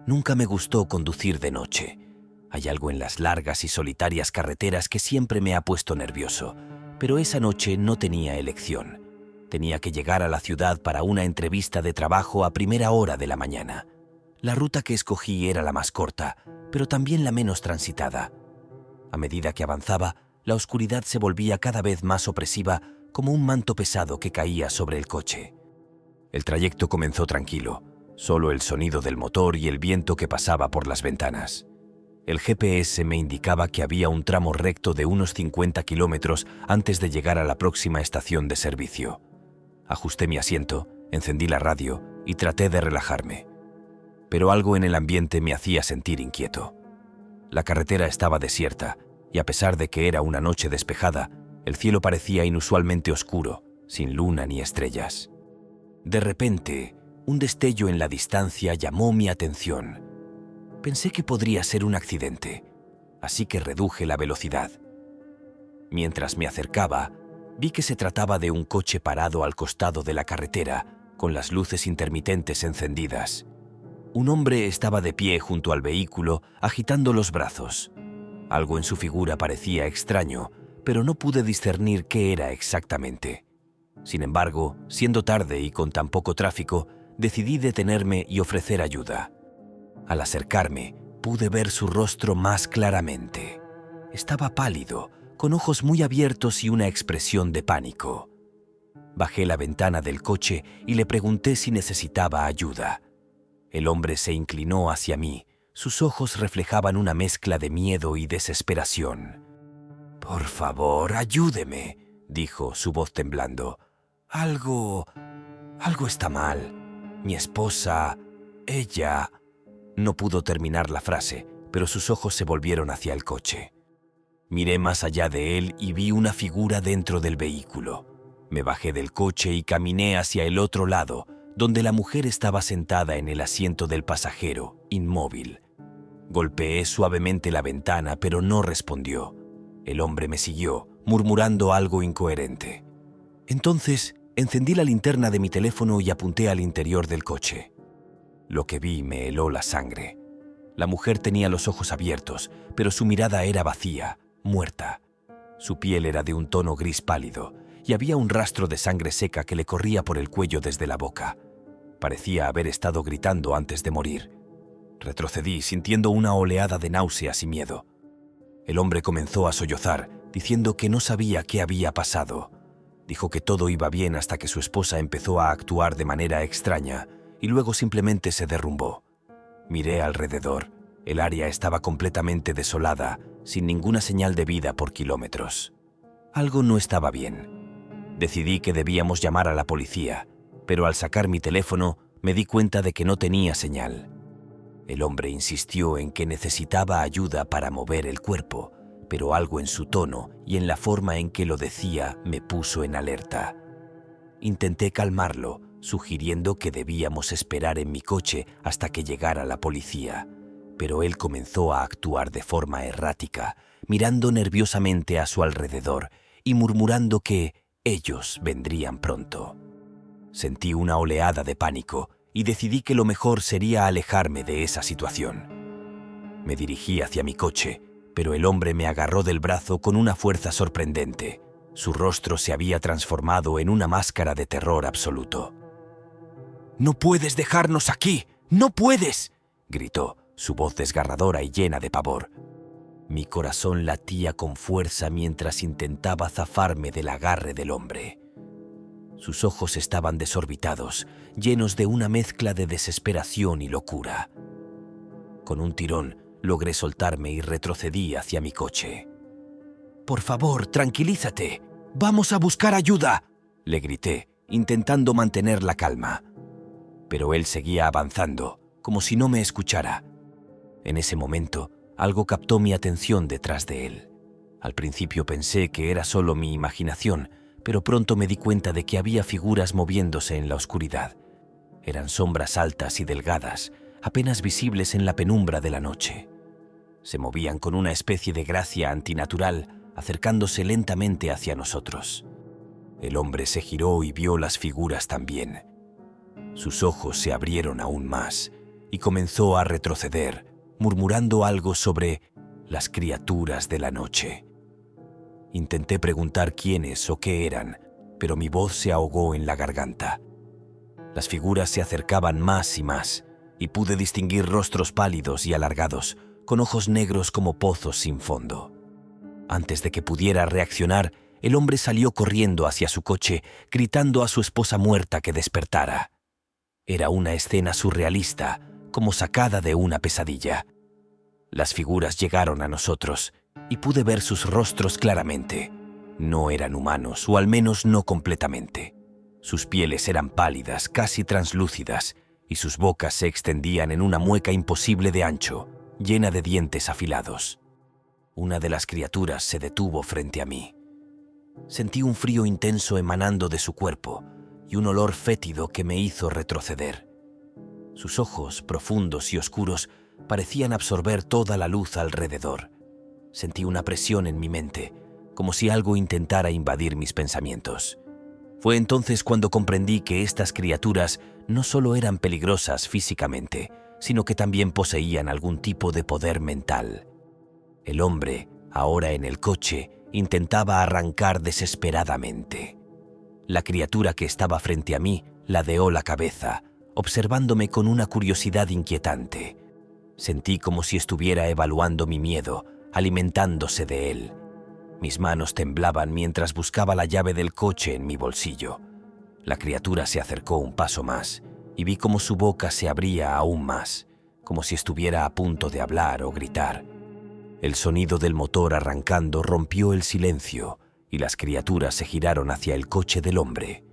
Nunca me gustó conducir de noche. Hay algo en las largas y solitarias carreteras que siempre me ha puesto nervioso, pero esa noche no tenía elección. Tenía que llegar a la ciudad para una entrevista de trabajo a primera hora de la mañana. La ruta que escogí era la más corta, pero también la menos transitada. A medida que avanzaba, la oscuridad se volvía cada vez más opresiva, como un manto pesado que caía sobre el coche. El trayecto comenzó tranquilo, solo el sonido del motor y el viento que pasaba por las ventanas. El GPS me indicaba que había un tramo recto de unos 50 kilómetros antes de llegar a la próxima estación de servicio. Ajusté mi asiento, encendí la radio y traté de relajarme. Pero algo en el ambiente me hacía sentir inquieto. La carretera estaba desierta y a pesar de que era una noche despejada, el cielo parecía inusualmente oscuro, sin luna ni estrellas. De repente, un destello en la distancia llamó mi atención. Pensé que podría ser un accidente, así que reduje la velocidad. Mientras me acercaba, vi que se trataba de un coche parado al costado de la carretera, con las luces intermitentes encendidas. Un hombre estaba de pie junto al vehículo, agitando los brazos. Algo en su figura parecía extraño, pero no pude discernir qué era exactamente. Sin embargo, siendo tarde y con tan poco tráfico, decidí detenerme y ofrecer ayuda. Al acercarme, pude ver su rostro más claramente. Estaba pálido, con ojos muy abiertos y una expresión de pánico. Bajé la ventana del coche y le pregunté si necesitaba ayuda. El hombre se inclinó hacia mí. Sus ojos reflejaban una mezcla de miedo y desesperación. «Por favor, ayúdeme», dijo, su voz temblando. Algo está mal. Mi esposa, ella...» No pudo terminar la frase, pero sus ojos se volvieron hacia el coche. Miré más allá de él y vi una figura dentro del vehículo. Me bajé del coche y caminé hacia el otro lado, donde la mujer estaba sentada en el asiento del pasajero, inmóvil. Golpeé suavemente la ventana, pero no respondió. El hombre me siguió, murmurando algo incoherente. Entonces, encendí la linterna de mi teléfono y apunté al interior del coche. Lo que vi me heló la sangre. La mujer tenía los ojos abiertos, pero su mirada era vacía, muerta. Su piel era de un tono gris pálido y había un rastro de sangre seca que le corría por el cuello desde la boca. Parecía haber estado gritando antes de morir. Retrocedí sintiendo una oleada de náuseas y miedo. El hombre comenzó a sollozar, diciendo que no sabía qué había pasado. Dijo que todo iba bien hasta que su esposa empezó a actuar de manera extraña y luego simplemente se derrumbó. Miré alrededor. El área estaba completamente desolada, sin ninguna señal de vida por kilómetros. Algo no estaba bien. Decidí que debíamos llamar a la policía, pero al sacar mi teléfono me di cuenta de que no tenía señal. El hombre insistió en que necesitaba ayuda para mover el cuerpo, pero algo en su tono y en la forma en que lo decía me puso en alerta. Intenté calmarlo, sugiriendo que debíamos esperar en mi coche hasta que llegara la policía, pero él comenzó a actuar de forma errática, mirando nerviosamente a su alrededor y murmurando que ellos vendrían pronto. Sentí una oleada de pánico y decidí que lo mejor sería alejarme de esa situación. Me dirigí hacia mi coche, pero el hombre me agarró del brazo con una fuerza sorprendente. Su rostro se había transformado en una máscara de terror absoluto. «¡No puedes dejarnos aquí! ¡No puedes!», gritó, su voz desgarradora y llena de pavor. Mi corazón latía con fuerza mientras intentaba zafarme del agarre del hombre. Sus ojos estaban desorbitados, llenos de una mezcla de desesperación y locura. Con un tirón, logré soltarme y retrocedí hacia mi coche. «Por favor, tranquilízate. ¡Vamos a buscar ayuda!», le grité, intentando mantener la calma. Pero él seguía avanzando, como si no me escuchara. En ese momento, algo captó mi atención detrás de él. Al principio pensé que era solo mi imaginación, pero pronto me di cuenta de que había figuras moviéndose en la oscuridad. Eran sombras altas y delgadas, apenas visibles en la penumbra de la noche. Se movían con una especie de gracia antinatural, acercándose lentamente hacia nosotros. El hombre se giró y vio las figuras también. Sus ojos se abrieron aún más, y comenzó a retroceder, murmurando algo sobre las criaturas de la noche. Intenté preguntar quiénes o qué eran, pero mi voz se ahogó en la garganta. Las figuras se acercaban más y más, y pude distinguir rostros pálidos y alargados, con ojos negros como pozos sin fondo. Antes de que pudiera reaccionar, el hombre salió corriendo hacia su coche, gritando a su esposa muerta que despertara. Era una escena surrealista, como sacada de una pesadilla. Las figuras llegaron a nosotros, y pude ver sus rostros claramente. No eran humanos, o al menos no completamente. Sus pieles eran pálidas, casi translúcidas, y sus bocas se extendían en una mueca imposible de ancho, llena de dientes afilados. Una de las criaturas se detuvo frente a mí. Sentí un frío intenso emanando de su cuerpo y un olor fétido que me hizo retroceder. Sus ojos, profundos y oscuros, parecían absorber toda la luz alrededor. Sentí una presión en mi mente, como si algo intentara invadir mis pensamientos. Fue entonces cuando comprendí que estas criaturas no solo eran peligrosas físicamente, sino que también poseían algún tipo de poder mental. El hombre, ahora en el coche, intentaba arrancar desesperadamente. La criatura que estaba frente a mí ladeó la cabeza, observándome con una curiosidad inquietante. Sentí como si estuviera evaluando mi miedo, alimentándose de él. Mis manos temblaban mientras buscaba la llave del coche en mi bolsillo. La criatura se acercó un paso más y vi cómo su boca se abría aún más, como si estuviera a punto de hablar o gritar. El sonido del motor arrancando rompió el silencio y las criaturas se giraron hacia el coche del hombre.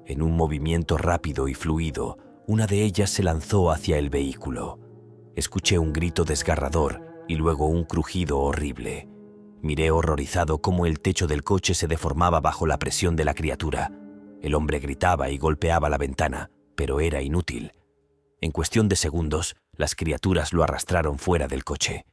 En un movimiento rápido y fluido, una de ellas se lanzó hacia el vehículo. Escuché un grito desgarrador y luego un crujido horrible. Miré horrorizado cómo el techo del coche se deformaba bajo la presión de la criatura. El hombre gritaba y golpeaba la ventana, pero era inútil. En cuestión de segundos, las criaturas lo arrastraron fuera del coche.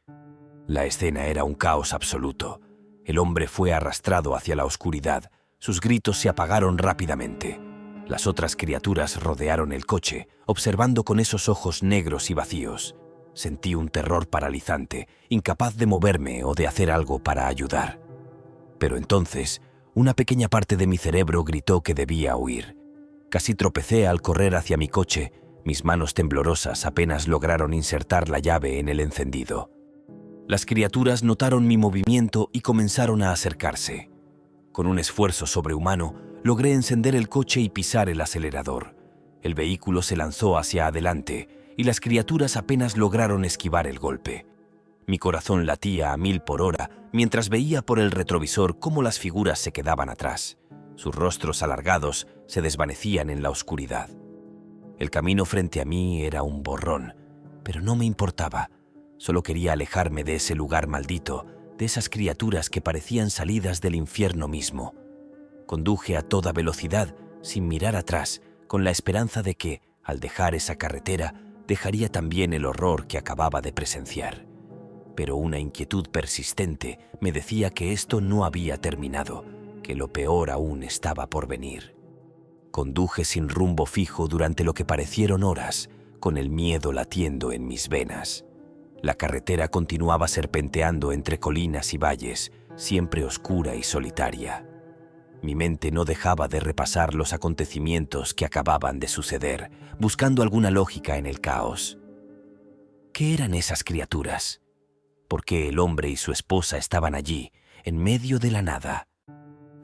La escena era un caos absoluto. El hombre fue arrastrado hacia la oscuridad. Sus gritos se apagaron rápidamente. Las otras criaturas rodearon el coche, observando con esos ojos negros y vacíos. Sentí un terror paralizante, incapaz de moverme o de hacer algo para ayudar. Pero entonces, una pequeña parte de mi cerebro gritó que debía huir. Casi tropecé al correr hacia mi coche. Mis manos temblorosas apenas lograron insertar la llave en el encendido. Las criaturas notaron mi movimiento y comenzaron a acercarse. Con un esfuerzo sobrehumano, logré encender el coche y pisar el acelerador. El vehículo se lanzó hacia adelante y las criaturas apenas lograron esquivar el golpe. Mi corazón latía a 1000 por hora mientras veía por el retrovisor cómo las figuras se quedaban atrás. Sus rostros alargados se desvanecían en la oscuridad. El camino frente a mí era un borrón, pero no me importaba. Solo quería alejarme de ese lugar maldito, de esas criaturas que parecían salidas del infierno mismo. Conduje a toda velocidad, sin mirar atrás, con la esperanza de que, al dejar esa carretera, dejaría también el horror que acababa de presenciar. Pero una inquietud persistente me decía que esto no había terminado, que lo peor aún estaba por venir. Conduje sin rumbo fijo durante lo que parecieron horas, con el miedo latiendo en mis venas. La carretera continuaba serpenteando entre colinas y valles, siempre oscura y solitaria. Mi mente no dejaba de repasar los acontecimientos que acababan de suceder, buscando alguna lógica en el caos. ¿Qué eran esas criaturas? ¿Por qué el hombre y su esposa estaban allí, en medio de la nada?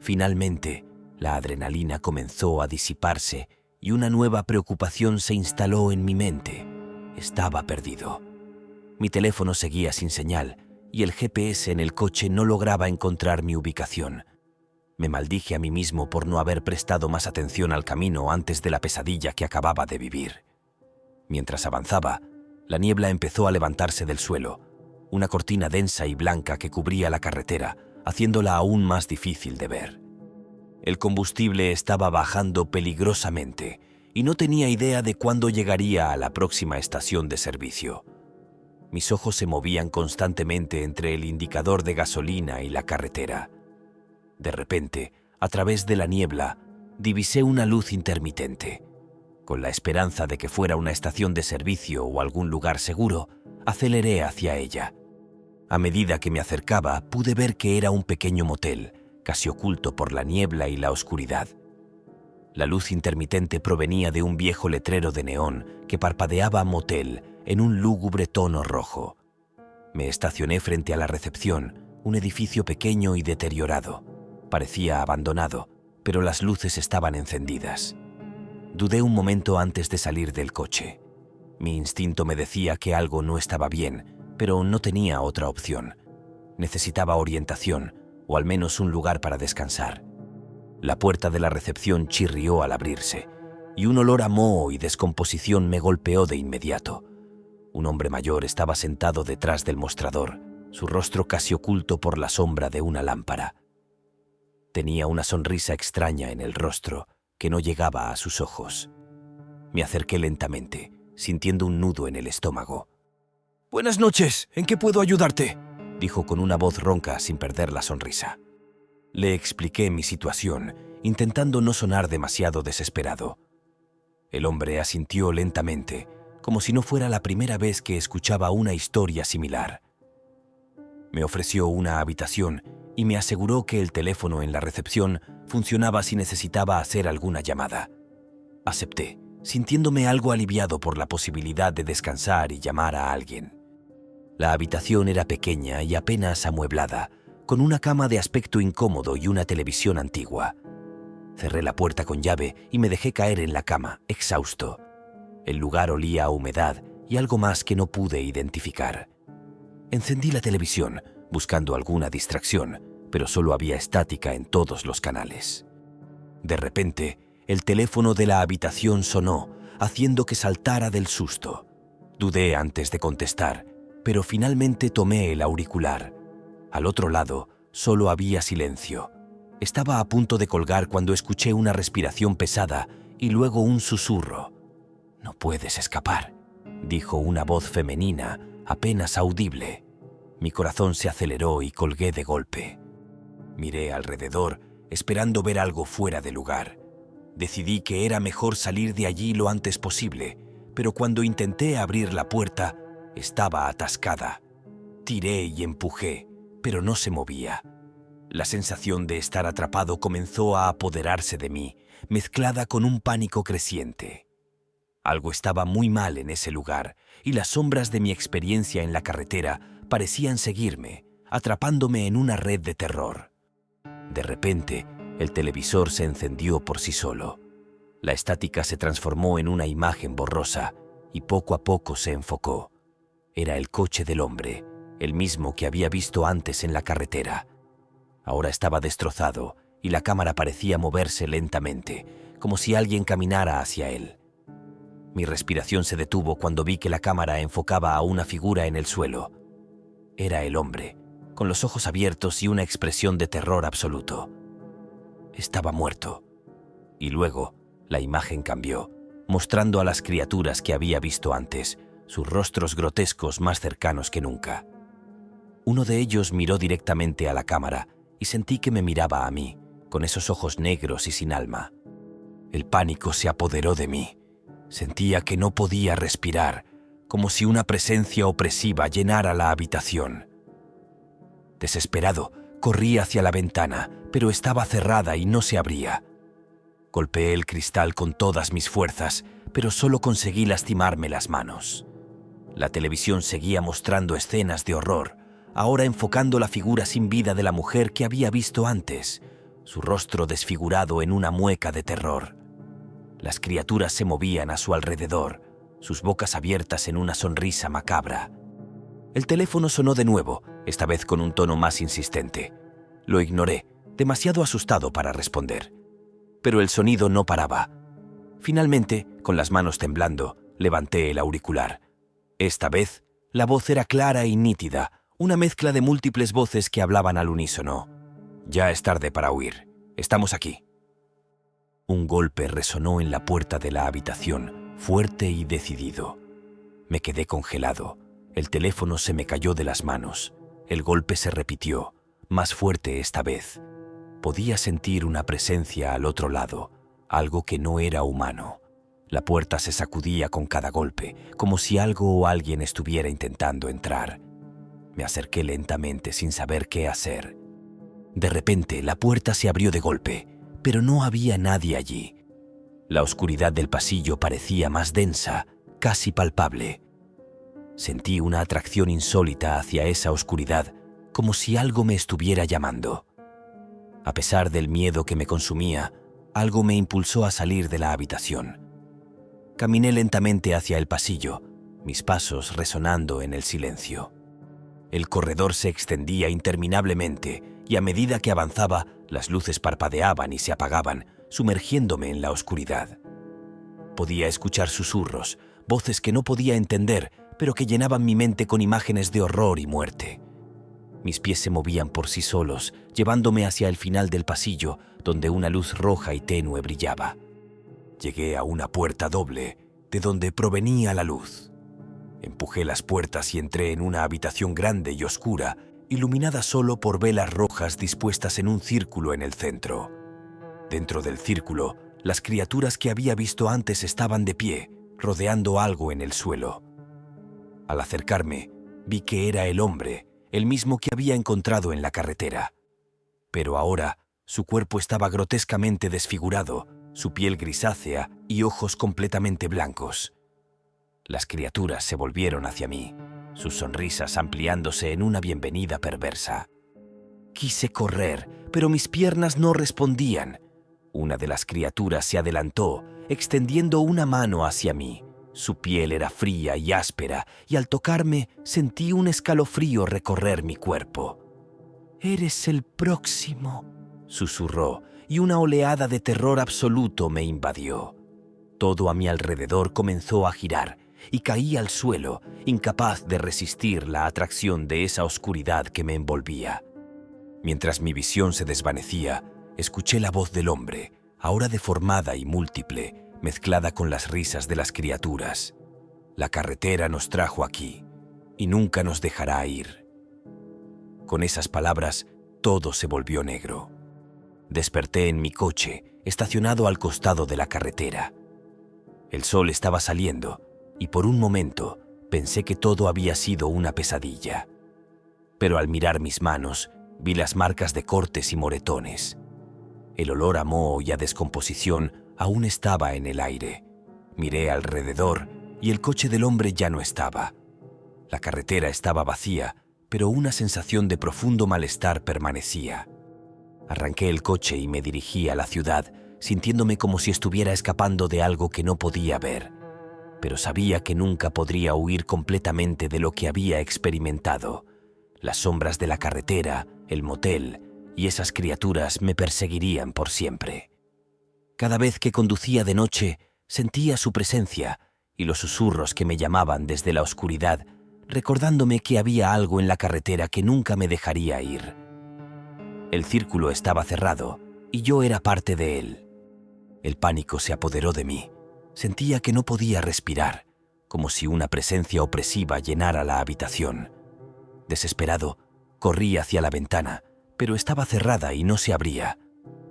Finalmente, la adrenalina comenzó a disiparse y una nueva preocupación se instaló en mi mente. Estaba perdido. Mi teléfono seguía sin señal y el GPS en el coche no lograba encontrar mi ubicación. Me maldije a mí mismo por no haber prestado más atención al camino antes de la pesadilla que acababa de vivir. Mientras avanzaba, la niebla empezó a levantarse del suelo, una cortina densa y blanca que cubría la carretera, haciéndola aún más difícil de ver. El combustible estaba bajando peligrosamente y no tenía idea de cuándo llegaría a la próxima estación de servicio. Mis ojos se movían constantemente entre el indicador de gasolina y la carretera. De repente, a través de la niebla, divisé una luz intermitente. Con la esperanza de que fuera una estación de servicio o algún lugar seguro, aceleré hacia ella. A medida que me acercaba, pude ver que era un pequeño motel, casi oculto por la niebla y la oscuridad. La luz intermitente provenía de un viejo letrero de neón que parpadeaba motel en un lúgubre tono rojo. Me estacioné frente a la recepción, un edificio pequeño y deteriorado. Parecía abandonado, pero las luces estaban encendidas. Dudé un momento antes de salir del coche. Mi instinto me decía que algo no estaba bien, pero no tenía otra opción. Necesitaba orientación, o al menos un lugar para descansar. La puerta de la recepción chirrió al abrirse, y un olor a moho y descomposición me golpeó de inmediato. Un hombre mayor estaba sentado detrás del mostrador, su rostro casi oculto por la sombra de una lámpara. Tenía una sonrisa extraña en el rostro que no llegaba a sus ojos. Me acerqué lentamente, sintiendo un nudo en el estómago. «Buenas noches, ¿en qué puedo ayudarte?», dijo con una voz ronca sin perder la sonrisa. Le expliqué mi situación, intentando no sonar demasiado desesperado. El hombre asintió lentamente, como si no fuera la primera vez que escuchaba una historia similar. Me ofreció una habitación y me aseguró que el teléfono en la recepción funcionaba si necesitaba hacer alguna llamada. Acepté, sintiéndome algo aliviado por la posibilidad de descansar y llamar a alguien. La habitación era pequeña y apenas amueblada, con una cama de aspecto incómodo y una televisión antigua. Cerré la puerta con llave y me dejé caer en la cama, exhausto. El lugar olía a humedad y algo más que no pude identificar. Encendí la televisión, buscando alguna distracción, pero solo había estática en todos los canales. De repente, el teléfono de la habitación sonó, haciendo que saltara del susto. Dudé antes de contestar, pero finalmente tomé el auricular. Al otro lado, solo había silencio. Estaba a punto de colgar cuando escuché una respiración pesada y luego un susurro. «No puedes escapar», dijo una voz femenina, apenas audible. Mi corazón se aceleró y colgué de golpe. Miré alrededor, esperando ver algo fuera de lugar. Decidí que era mejor salir de allí lo antes posible, pero cuando intenté abrir la puerta, estaba atascada. Tiré y empujé, pero no se movía. La sensación de estar atrapado comenzó a apoderarse de mí, mezclada con un pánico creciente. Algo estaba muy mal en ese lugar, y las sombras de mi experiencia en la carretera parecían seguirme, atrapándome en una red de terror. De repente, el televisor se encendió por sí solo. La estática se transformó en una imagen borrosa y poco a poco se enfocó. Era el coche del hombre, el mismo que había visto antes en la carretera. Ahora estaba destrozado y la cámara parecía moverse lentamente, como si alguien caminara hacia él. Mi respiración se detuvo cuando vi que la cámara enfocaba a una figura en el suelo. Era el hombre, con los ojos abiertos y una expresión de terror absoluto. Estaba muerto. Y luego, la imagen cambió, mostrando a las criaturas que había visto antes, sus rostros grotescos más cercanos que nunca. Uno de ellos miró directamente a la cámara y sentí que me miraba a mí, con esos ojos negros y sin alma. El pánico se apoderó de mí. Sentía que no podía respirar, como si una presencia opresiva llenara la habitación. Desesperado, corrí hacia la ventana, pero estaba cerrada y no se abría. Golpeé el cristal con todas mis fuerzas, pero solo conseguí lastimarme las manos. La televisión seguía mostrando escenas de horror, ahora enfocando la figura sin vida de la mujer que había visto antes, su rostro desfigurado en una mueca de terror. Las criaturas se movían a su alrededor, sus bocas abiertas en una sonrisa macabra. El teléfono sonó de nuevo, esta vez con un tono más insistente. Lo ignoré, demasiado asustado para responder. Pero el sonido no paraba. Finalmente, con las manos temblando, levanté el auricular. Esta vez, la voz era clara y nítida, una mezcla de múltiples voces que hablaban al unísono. «Ya es tarde para huir. Estamos aquí». Un golpe resonó en la puerta de la habitación, fuerte y decidido. Me quedé congelado. El teléfono se me cayó de las manos. El golpe se repitió, más fuerte esta vez. Podía sentir una presencia al otro lado, algo que no era humano. La puerta se sacudía con cada golpe, como si algo o alguien estuviera intentando entrar. Me acerqué lentamente sin saber qué hacer. De repente, la puerta se abrió de golpe, pero no había nadie allí. La oscuridad del pasillo parecía más densa, casi palpable. Sentí una atracción insólita hacia esa oscuridad, como si algo me estuviera llamando. A pesar del miedo que me consumía, algo me impulsó a salir de la habitación. Caminé lentamente hacia el pasillo, mis pasos resonando en el silencio. El corredor se extendía interminablemente y a medida que avanzaba, las luces parpadeaban y se apagaban, sumergiéndome en la oscuridad. Podía escuchar susurros, voces que no podía entender, pero que llenaban mi mente con imágenes de horror y muerte. Mis pies se movían por sí solos, llevándome hacia el final del pasillo, donde una luz roja y tenue brillaba. Llegué a una puerta doble, de donde provenía la luz. Empujé las puertas y entré en una habitación grande y oscura, iluminada solo por velas rojas dispuestas en un círculo en el centro. Dentro del círculo, las criaturas que había visto antes estaban de pie, rodeando algo en el suelo. Al acercarme, vi que era el hombre, el mismo que había encontrado en la carretera. Pero ahora, su cuerpo estaba grotescamente desfigurado, su piel grisácea y ojos completamente blancos. Las criaturas se volvieron hacia mí, sus sonrisas ampliándose en una bienvenida perversa. Quise correr, pero mis piernas no respondían. Una de las criaturas se adelantó, extendiendo una mano hacia mí. Su piel era fría y áspera, y al tocarme sentí un escalofrío recorrer mi cuerpo. «Eres el próximo», susurró, y una oleada de terror absoluto me invadió. Todo a mi alrededor comenzó a girar, y caí al suelo, incapaz de resistir la atracción de esa oscuridad que me envolvía. Mientras mi visión se desvanecía, escuché la voz del hombre, ahora deformada y múltiple, mezclada con las risas de las criaturas. La carretera nos trajo aquí, y nunca nos dejará ir. Con esas palabras, todo se volvió negro. Desperté en mi coche, estacionado al costado de la carretera. El sol estaba saliendo, y por un momento pensé que todo había sido una pesadilla. Pero al mirar mis manos, vi las marcas de cortes y moretones. El olor a moho y a descomposición aún estaba en el aire. Miré alrededor y el coche del hombre ya no estaba. La carretera estaba vacía, pero una sensación de profundo malestar permanecía. Arranqué el coche y me dirigí a la ciudad, sintiéndome como si estuviera escapando de algo que no podía ver. Pero sabía que nunca podría huir completamente de lo que había experimentado. Las sombras de la carretera, el motel y esas criaturas me perseguirían por siempre. Cada vez que conducía de noche, sentía su presencia y los susurros que me llamaban desde la oscuridad, recordándome que había algo en la carretera que nunca me dejaría ir. El círculo estaba cerrado y yo era parte de él. El pánico se apoderó de mí. Sentía que no podía respirar, como si una presencia opresiva llenara la habitación. Desesperado, corrí hacia la ventana, pero estaba cerrada y no se abría.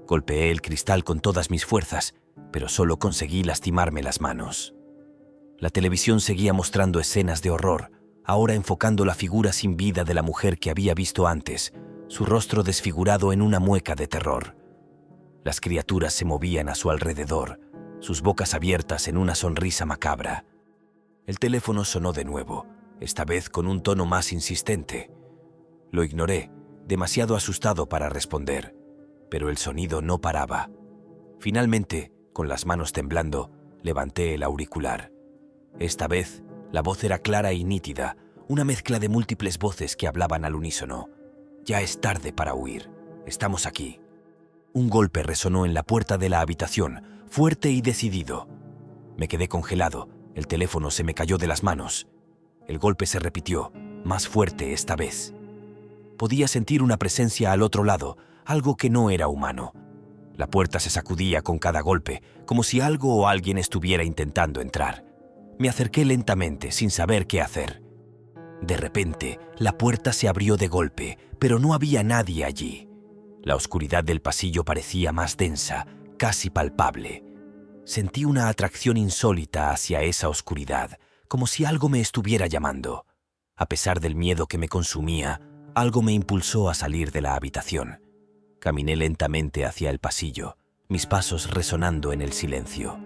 Golpeé el cristal con todas mis fuerzas, pero solo conseguí lastimarme las manos. La televisión seguía mostrando escenas de horror, ahora enfocando la figura sin vida de la mujer que había visto antes, su rostro desfigurado en una mueca de terror. Las criaturas se movían a su alrededor, sus bocas abiertas en una sonrisa macabra. El teléfono sonó de nuevo, esta vez con un tono más insistente. Lo ignoré, demasiado asustado para responder, pero el sonido no paraba. Finalmente, con las manos temblando, levanté el auricular. Esta vez, la voz era clara y nítida, una mezcla de múltiples voces que hablaban al unísono. «Ya es tarde para huir. Estamos aquí». Un golpe resonó en la puerta de la habitación, fuerte y decidido. Me quedé congelado, el teléfono se me cayó de las manos. El golpe se repitió, más fuerte esta vez. Podía sentir una presencia al otro lado, algo que no era humano. La puerta se sacudía con cada golpe, como si algo o alguien estuviera intentando entrar. Me acerqué lentamente, sin saber qué hacer. De repente, la puerta se abrió de golpe, pero no había nadie allí. La oscuridad del pasillo parecía más densa, casi palpable. Sentí una atracción insólita hacia esa oscuridad, como si algo me estuviera llamando. A pesar del miedo que me consumía, algo me impulsó a salir de la habitación. Caminé lentamente hacia el pasillo, mis pasos resonando en el silencio.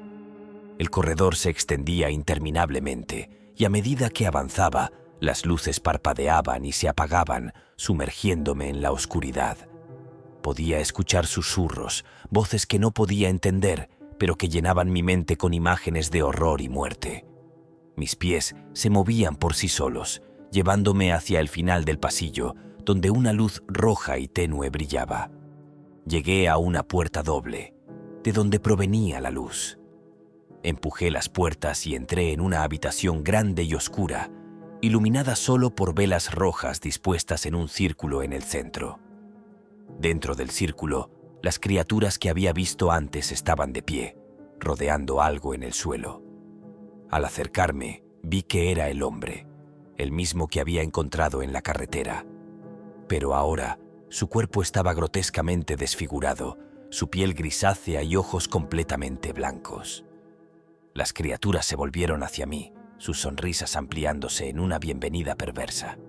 El corredor se extendía interminablemente, y a medida que avanzaba, las luces parpadeaban y se apagaban, sumergiéndome en la oscuridad. Podía escuchar susurros, voces que no podía entender, pero que llenaban mi mente con imágenes de horror y muerte. Mis pies se movían por sí solos, llevándome hacia el final del pasillo, donde una luz roja y tenue brillaba. Llegué a una puerta doble, de donde provenía la luz. Empujé las puertas y entré en una habitación grande y oscura, iluminada solo por velas rojas dispuestas en un círculo en el centro. Dentro del círculo, las criaturas que había visto antes estaban de pie, rodeando algo en el suelo. Al acercarme, vi que era el hombre, el mismo que había encontrado en la carretera. Pero ahora, su cuerpo estaba grotescamente desfigurado, su piel grisácea y ojos completamente blancos. Las criaturas se volvieron hacia mí, sus sonrisas ampliándose en una bienvenida perversa.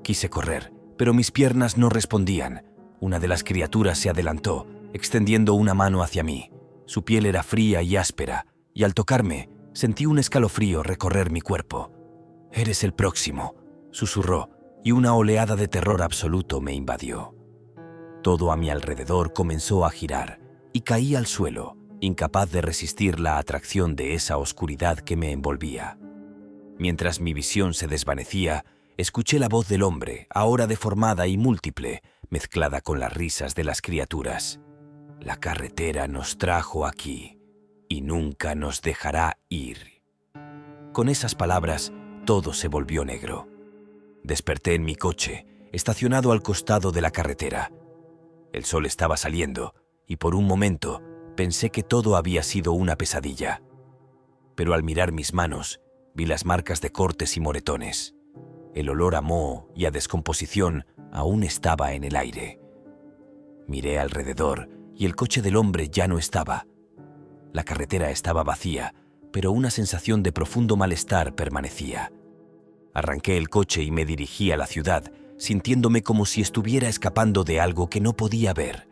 Quise correr, pero mis piernas no respondían. Una de las criaturas se adelantó, extendiendo una mano hacia mí. Su piel era fría y áspera, y al tocarme, sentí un escalofrío recorrer mi cuerpo. «Eres el próximo», susurró, y una oleada de terror absoluto me invadió. Todo a mi alrededor comenzó a girar, y caí al suelo, incapaz de resistir la atracción de esa oscuridad que me envolvía. Mientras mi visión se desvanecía, escuché la voz del hombre, ahora deformada y múltiple, mezclada con las risas de las criaturas. «La carretera nos trajo aquí, y nunca nos dejará ir». Con esas palabras, todo se volvió negro. Desperté en mi coche, estacionado al costado de la carretera. El sol estaba saliendo, y por un momento pensé que todo había sido una pesadilla. Pero al mirar mis manos, vi las marcas de cortes y moretones. El olor a moho y a descomposición aún estaba en el aire. Miré alrededor y el coche del hombre ya no estaba. La carretera estaba vacía, pero una sensación de profundo malestar permanecía. Arranqué el coche y me dirigí a la ciudad, sintiéndome como si estuviera escapando de algo que no podía ver.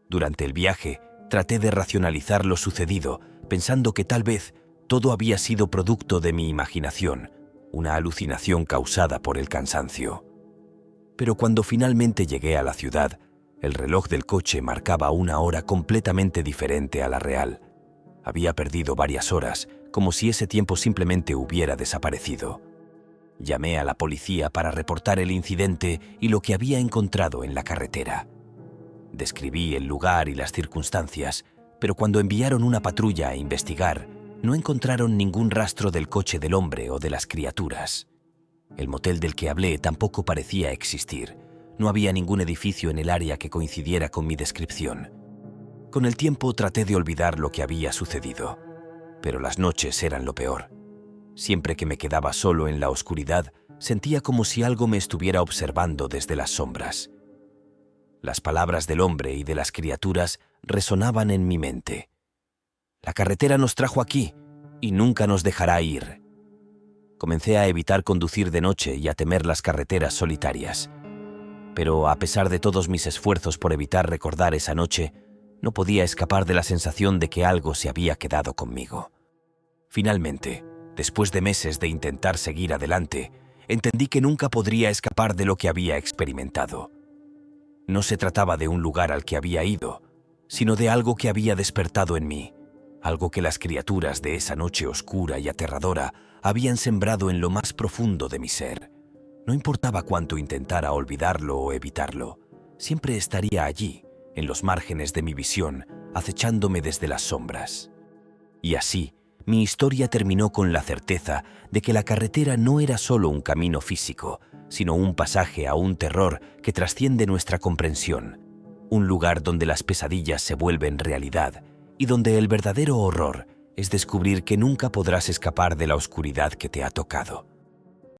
Durante el viaje, traté de racionalizar lo sucedido, pensando que tal vez todo había sido producto de mi imaginación, una alucinación causada por el cansancio. Pero cuando finalmente llegué a la ciudad, el reloj del coche marcaba una hora completamente diferente a la real. Había perdido varias horas, como si ese tiempo simplemente hubiera desaparecido. Llamé a la policía para reportar el incidente y lo que había encontrado en la carretera. Describí el lugar y las circunstancias, pero cuando enviaron una patrulla a investigar, no encontraron ningún rastro del coche del hombre o de las criaturas. El motel del que hablé tampoco parecía existir. No había ningún edificio en el área que coincidiera con mi descripción. Con el tiempo traté de olvidar lo que había sucedido, pero las noches eran lo peor. Siempre que me quedaba solo en la oscuridad, sentía como si algo me estuviera observando desde las sombras. Las palabras del hombre y de las criaturas resonaban en mi mente. «La carretera nos trajo aquí y nunca nos dejará ir». Comencé a evitar conducir de noche y a temer las carreteras solitarias. Pero a pesar de todos mis esfuerzos por evitar recordar esa noche, no podía escapar de la sensación de que algo se había quedado conmigo. Finalmente, después de meses de intentar seguir adelante, entendí que nunca podría escapar de lo que había experimentado. No se trataba de un lugar al que había ido, sino de algo que había despertado en mí, algo que las criaturas de esa noche oscura y aterradora habían sembrado en lo más profundo de mi ser. No importaba cuánto intentara olvidarlo o evitarlo, siempre estaría allí, en los márgenes de mi visión, acechándome desde las sombras. Y así, mi historia terminó con la certeza de que la carretera no era solo un camino físico, sino un pasaje a un terror que trasciende nuestra comprensión, un lugar donde las pesadillas se vuelven realidad y donde el verdadero horror es descubrir que nunca podrás escapar de la oscuridad que te ha tocado.